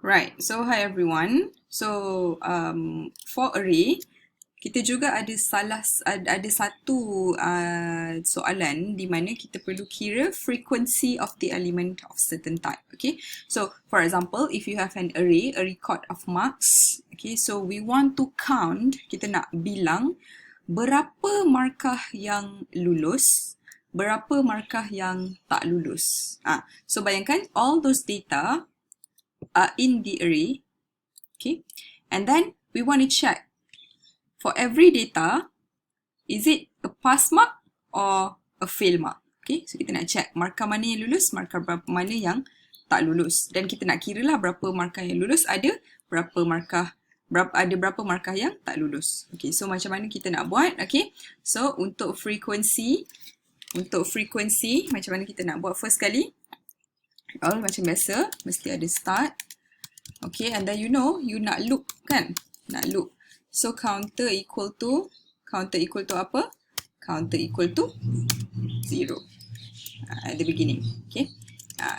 Right, so hi everyone. So for array, kita juga ada satu soalan di mana kita perlu kira frequency of the element of certain type. Okay, so for example, if you have an array, a record of marks. Okay, so we want to count, kita nak bilang berapa markah yang lulus, berapa markah yang tak lulus. So bayangkan all those data are in the array, okay, and then we want to check for every data, is it a pass mark or a fail mark? Okay, so kita nak check markah mana yang lulus, markah berapa mana yang tak lulus, dan kita nak kira lah berapa markah yang lulus, ada berapa markah yang tak lulus. Okay, so macam mana kita nak buat? Okay, so untuk frequency macam mana kita nak buat? First kali, macam biasa, mesti ada start. Okay, and then you nak loop kan? Nak loop. So counter equal to apa? Counter equal to 0 at the beginning. Okay.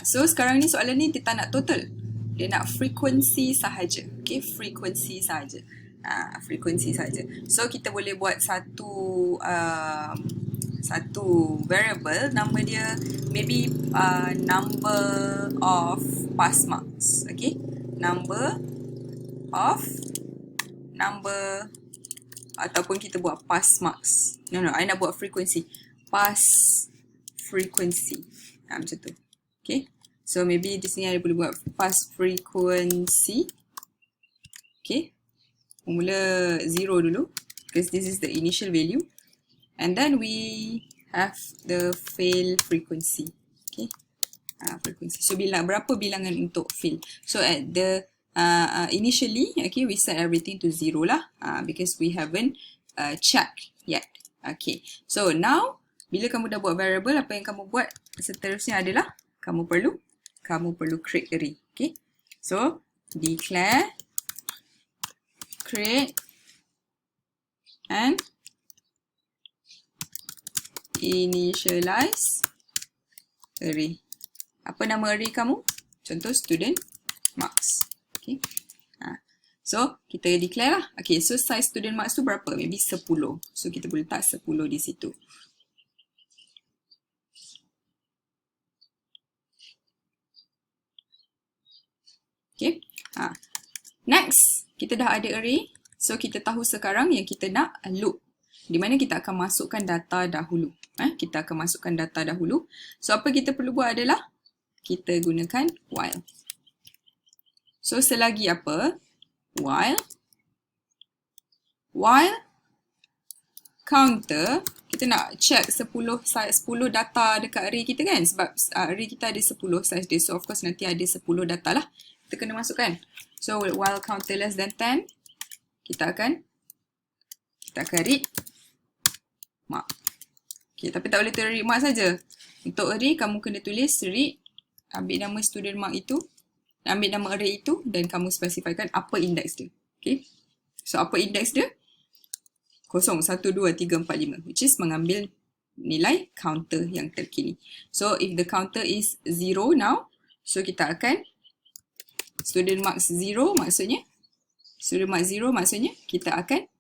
So sekarang ni soalan ni dia tak nak total. Dia nak frequency sahaja. Okay, frequency sahaja. Frequency sahaja. So kita boleh buat satu variable, nama dia maybe number of pass marks. Okay, number ataupun kita buat pass marks. No, I nak buat frequency. Pass frequency. Macam tu. Okay, so maybe di sini ada boleh buat pass frequency. Okay, formula 0 dulu because this is the initial value. And then we have the fail frequency. Okay, frequency. So berapa bilangan untuk fail? So at the initially, okay, we set everything to 0 lah, because we haven't checked yet. Okay, so now bila kamu dah buat variable, apa yang kamu buat seterusnya adalah kamu perlu create array. Okay, so declare, create, and initialize array. Apa nama array kamu? Contoh student marks. Okay. So kita declare lah. Okay, so size student marks tu berapa? Maybe 10. So kita boleh letak 10 di situ. Okay. Next, kita dah ada array. So kita tahu sekarang yang kita nak loop, di mana kita akan masukkan data dahulu. Kita akan masukkan data dahulu. So apa kita perlu buat adalah kita gunakan while. So selagi apa? While counter, kita nak check 10 data dekat array kita kan, sebab array kita ada 10 size dia. So of course nanti ada 10 data lah kita kena masukkan. So while counter less than 10, kita akan read mark. Okay, tapi tak boleh tulis read mark saja. Untuk array kamu kena tulis read, ambil nama student mark itu, ambil nama array itu, dan kamu spesifikkan apa indeks dia. Okay, so apa indeks dia? 0, 1, 2, 3, 4, 5, which is mengambil nilai counter yang terkini. So if the counter is 0 now, so kita akan student marks 0 maksudnya kita akan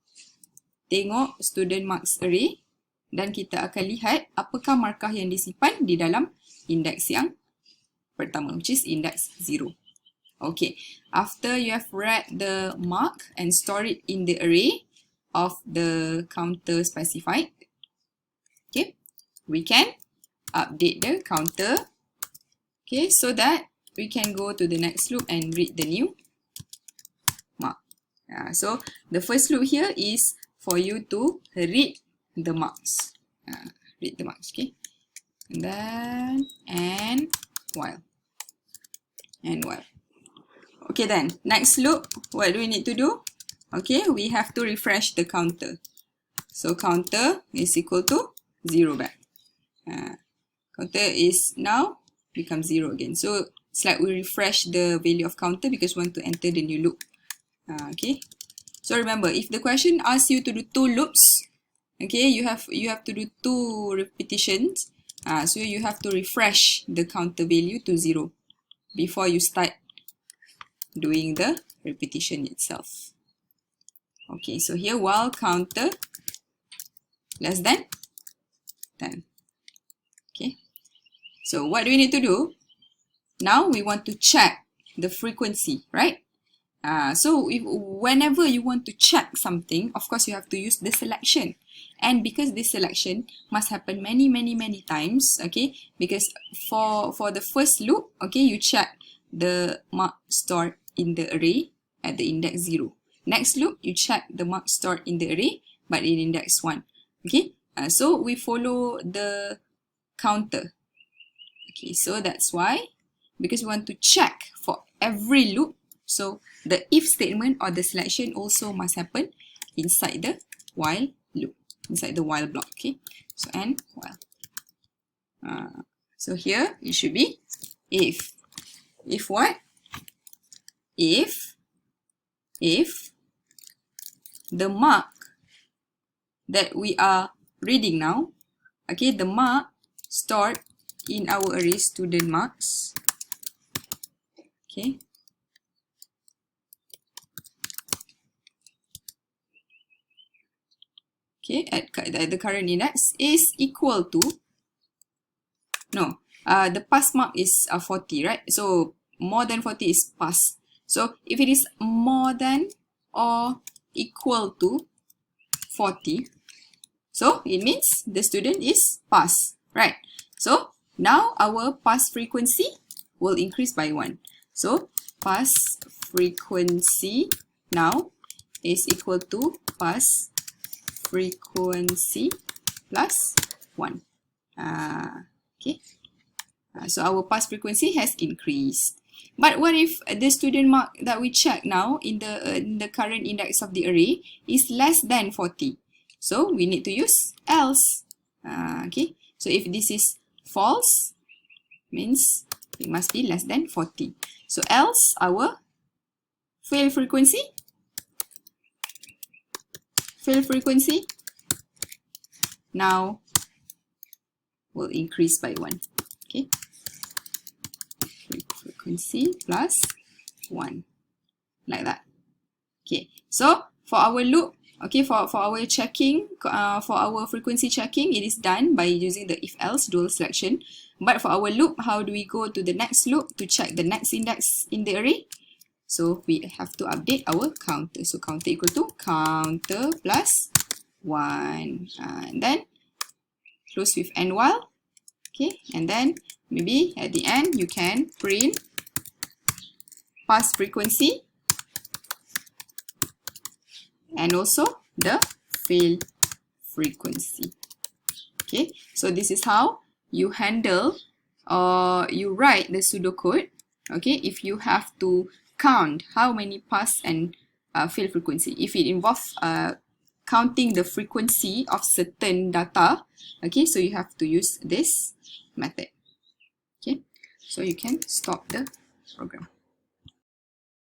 tengok student marks array, dan kita akan lihat apakah markah yang disimpan di dalam indeks yang pertama, which is index 0. Okay, after you have read the mark and store it in the array of the counter specified, okay, we can update the counter, okay, so that we can go to the next loop and read the new mark. So the first loop here is for you to read the marks. Okay, and then while. Okay, then next loop, what do we need to do? Okay, we have to refresh the counter. So counter is equal to 0 back. Counter is now become 0 again. So it's like we refresh the value of counter because we want to enter the new loop. Okay, so remember, if the question asks you to do 2 loops, okay, you have to do 2 repetitions. So you have to refresh the counter value to 0 before you start doing the repetition itself. Okay, so here while counter less than 10. Okay, so what do we need to do? Now we want to check the frequency, right? So whenever you want to check something, of course you have to use the selection. And because this selection must happen many times, okay? Because for the first loop, okay, you check the mark stored in the array at the index 0. Next loop, you check the mark stored in the array but in index 1. Okay, so we follow the counter. Okay, so that's why, because we want to check for every loop, so the if statement or the selection also must happen inside the while loop, inside the while block. Okay, so and while. So here it should be if. If what? If the mark that we are reading now, okay, the mark stored in our array student marks, okay, at the current index is equal to, no, the pass mark is 40, right? So more than 40 is pass. So if it is more than or equal to 40, so it means the student is pass, right? So now our pass frequency will increase by 1. So pass frequency now is equal to pass frequency plus 1. Okay. So our pass frequency has increased. But what if the student mark that we check now in the current index of the array is less than 40? So we need to use else. Okay. So if this is false, means it must be less than 40. So else our fail frequency now will increase by 1. Okay. Frequency plus 1, like that. Okay, so for our loop, okay, for our checking, for our frequency checking, it is done by using the if else dual selection. But for our loop, how do we go to the next loop to check the next index in the array? So we have to update our counter. So counter equal to counter plus 1, and then close with and while. Okay, and then maybe at the end you can print pass frequency and also the fail frequency. Okay, so this is how you handle or you write the pseudocode. Okay, if you have to count how many pass and fail frequency. If it involves counting the frequency of certain data, okay, so you have to use this method. Okay, so you can stop the program.